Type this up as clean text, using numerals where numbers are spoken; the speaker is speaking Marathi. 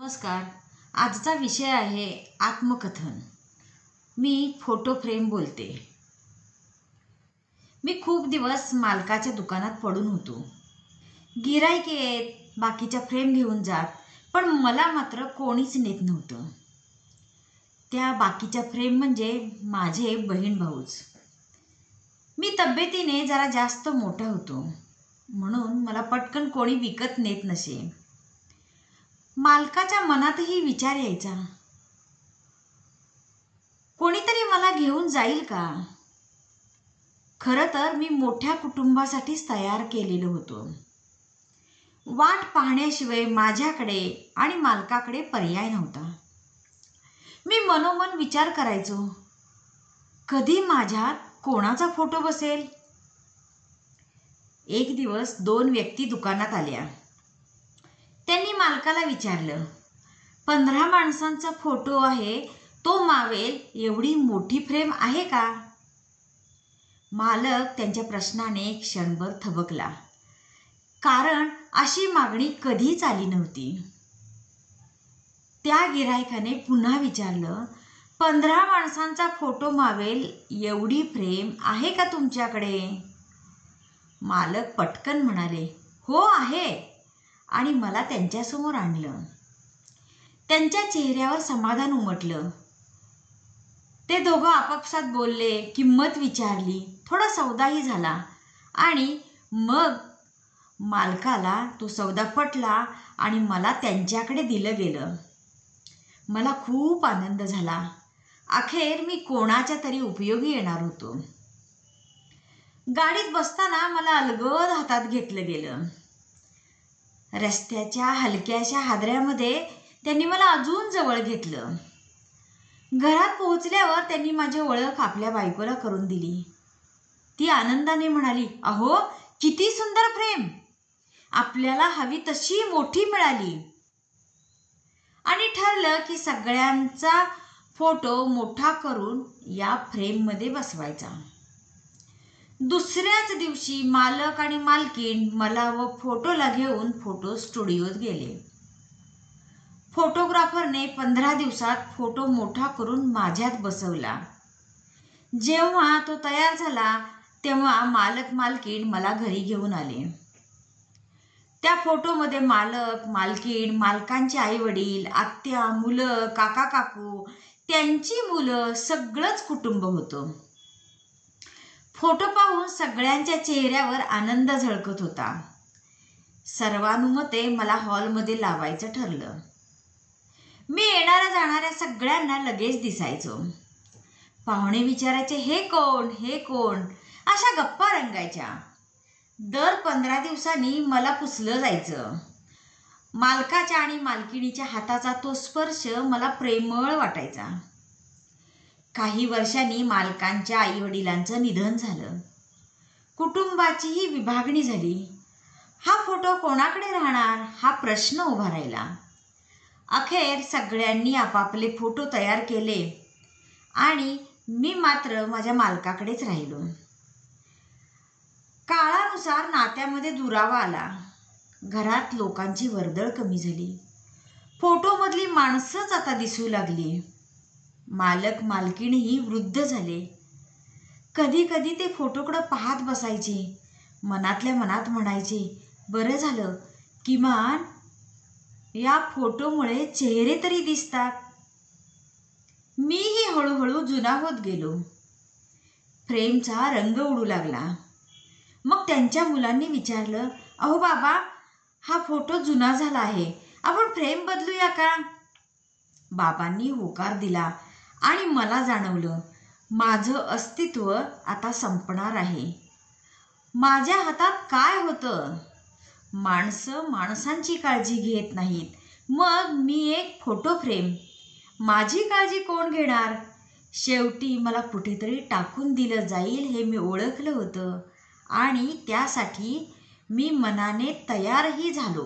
नमस्कार. आजचा विषय आहे आत्मकथन. मी फोटो फ्रेम बोलते. मी खूप दिवस मालकाच्या दुकानात पडून होतो. गिऱ्हाईक येत, बाकीच्या फ्रेम घेऊन जात, पण मला मात्र कोणीच नेत नव्हतं. त्या बाकीच्या फ्रेम म्हणजे माझे बहीण भाऊच. मी तब्येतीने जरा जास्त मोठा होतो, म्हणून मला पटकन कोणी विकत नेत नसे. मालकाच्या मनातही विचार यायचा, कोणीतरी मला घेऊन जाईल का? खरं तर मी मोठ्या कुटुंबासाठीच तयार केलेलो होतो. वाट पाहण्याशिवाय माझ्याकडे आणि मालकाकडे पर्याय नव्हता. मी मनोमन विचार करायचो, कधी माझ्यात कोणाचा फोटो बसेल? एक दिवस 2 व्यक्ती दुकानात आल्या. त्यांनी मालकाला विचारलं, 15 माणसांचा फोटो आहे, तो मावेल एवढी मोठी फ्रेम आहे का? मालक त्यांच्या प्रश्नाने क्षणभर थबकला, कारण अशी मागणी कधीच आली नव्हती. त्या गिऱ्हाईकाने पुन्हा विचारलं, 15 माणसांचा फोटो मावेल एवढी फ्रेम आहे का तुमच्याकडे? मालक पटकन म्हणाले, हो आहे, आणि मला त्यांच्यासमोर आणलं. त्यांच्या चेहऱ्यावर समाधान उमटलं. ते दोघं आपापसात बोलले, किंमत विचारली, थोडा सौदाही झाला, आणि मग मालकाला तो सौदा पटला आणि मला त्यांच्याकडे दिलं गेलं. मला खूप आनंद झाला. अखेर मी कोणाच्या तरी उपयोगी येणार होतो. गाडीत बसताना मला अलगद हातात घेतलं गेलं. रस्त्याच्या हलक्याशा हादऱ्यामध्ये त्यांनी मला अजून जवळ घेतलं. घरात पोहोचल्यावर त्यांनी माझी ओळख आपल्या बायकोला करून दिली. ती आनंदाने म्हणाली, अहो किती सुंदर फ्रेम, आपल्याला हवी तशी मोठी मिळाली. आणि ठरलं की सगळ्यांचा फोटो मोठा करून या फ्रेममध्ये बसवायचा. दुसऱ्याच दिवशी मालक आणि मालकीण मला व फोटोला घेऊन फोटो स्टुडिओत गेले. फोटोग्राफरने 15 दिवसात फोटो मोठा करून माझ्यात बसवला. जेव्हा तो तयार झाला तेव्हा मालक मालकीण मला घरी घेऊन आले. त्या फोटोमध्ये मालक, मालकीण, मालकांचे आई वडील, आत्या, मुलं, काका काकू, त्यांची मुलं, सगळंच कुटुंब होतं. फोटो पाहून सगळ्यांच्या चेहऱ्यावर आनंद झळकत होता. सर्वानुमते मला हॉलमध्ये लावायचं ठरलं. मी येणाऱ्या जाणाऱ्या सगळ्यांना लगेच दिसायचो. पाहुणे विचारायचे, हे कोण, हे कोण, अशा गप्पा रंगायच्या. दर 15 दिवसांनी मला पुसलं जायचं. मालकाच्या आणि मालकिणीच्या हाताचा तो स्पर्श मला प्रेमळ वाटायचा. काही वर्षांनी मालकांच्या आई वडिलांचं निधन झालं. कुटुंबाचीही विभागणी झाली. हा फोटो कोणाकडे राहणार हा प्रश्न उभा राहिला. अखेर सगळ्यांनी आपापले फोटो तयार केले आणि मी मात्र माझ्या मालकाकडेच राहिलो. काळानुसार नात्यामध्ये दुरावा आला. घरात लोकांची वर्दळ कमी झाली. फोटोमधली माणसंच आता दिसू लागली. मालक मालकीणही वृद्ध झाले. कधी कधी ते फोटोकडे पाहत बसायचे. मनातल्या मनात म्हणायचे, बरं झालं, किमान या फोटोमुळे चेहरे तरी दिसतात. मीही हळूहळू जुना होत गेलो. फ्रेमचा रंग उडू लागला. मग त्यांच्या मुलांनी विचारलं, अहो बाबा, हा फोटो जुना झाला आहे, आपण फ्रेम बदलूया का? बाबांनी होकार दिला आणि मला जाणवलं, माझं अस्तित्व आता संपणार आहे. माझ्या हातात काय होतं? माणसं माणसांची काळजी घेत नाहीत, मग मी एक फोटो फ्रेम, माझी काळजी कोण घेणार? शेवटी मला कुठेतरी टाकून दिलं जाईल हे मी ओळखलं होतं आणि त्यासाठी मी मनाने तयारही झालो.